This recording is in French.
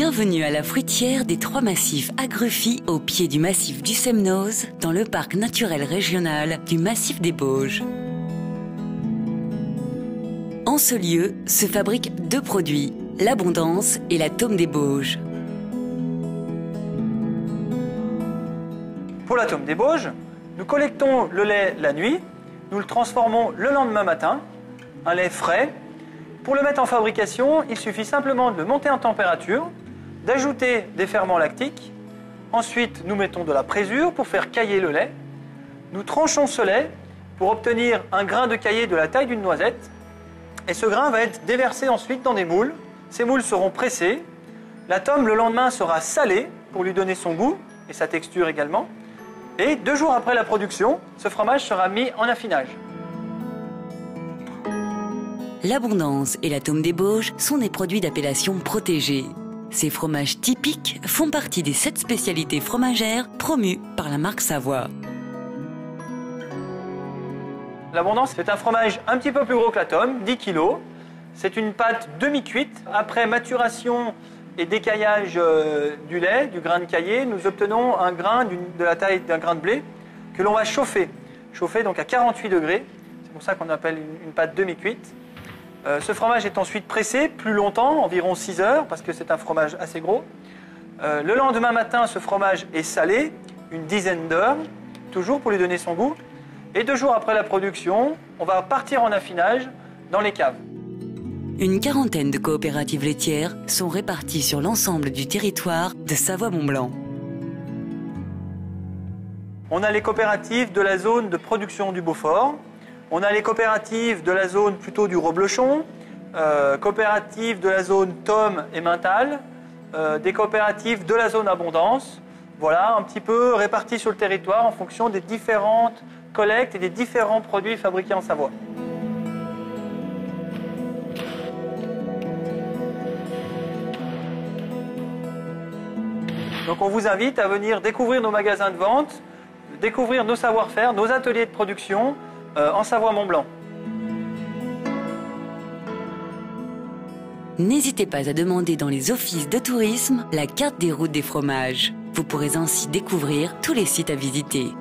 Bienvenue à la fruitière des Trois Massifs à Gruffy, au pied du massif du Semnoz, dans le parc naturel régional du massif des Bauges. En ce lieu se fabriquent deux produits, l'Abondance et la Tome des Bauges. Pour la Tome des Bauges, nous collectons le lait la nuit, nous le transformons le lendemain matin, un lait frais. Pour le mettre en fabrication, il suffit simplement de le monter en température, d'ajouter des ferments lactiques. Ensuite, nous mettons de la présure pour faire cailler le lait. Nous tranchons ce lait pour obtenir un grain de caillé de la taille d'une noisette. Et ce grain va être déversé ensuite dans des moules. Ces moules seront pressés. La tome, le lendemain, sera salée pour lui donner son goût et sa texture également. Et 2 jours après la production, ce fromage sera mis en affinage. L'Abondance et la Tome des Bauges sont des produits d'appellation protégée. Ces fromages typiques font partie des 7 spécialités fromagères promues par la marque Savoie. L'Abondance, c'est un fromage un petit peu plus gros que la Tome, 10 kg. C'est une pâte demi-cuite. Après maturation et décaillage du lait, du grain de caillé, nous obtenons un grain de la taille d'un grain de blé que l'on va chauffer. Chauffer donc à 48 degrés. C'est pour ça qu'on appelle une pâte demi-cuite. Ce fromage est ensuite pressé plus longtemps, environ 6 heures, parce que c'est un fromage assez gros. Le lendemain matin, ce fromage est salé, une dizaine d'heures, toujours pour lui donner son goût. Et 2 jours après la production, on va partir en affinage dans les caves. Une quarantaine de coopératives laitières sont réparties sur l'ensemble du territoire de Savoie-Mont-Blanc. On a les coopératives de la zone de production du Beaufort. On a les coopératives de la zone plutôt du Roblochon, coopératives de la zone Tome et Mental, des coopératives de la zone Abondance. Voilà, un petit peu répartis sur le territoire en fonction des différentes collectes et des différents produits fabriqués en Savoie. Donc on vous invite à venir découvrir nos magasins de vente, découvrir nos savoir-faire, nos ateliers de production, en Savoie-Mont-Blanc. N'hésitez pas à demander dans les offices de tourisme la carte des routes des fromages. Vous pourrez ainsi découvrir tous les sites à visiter.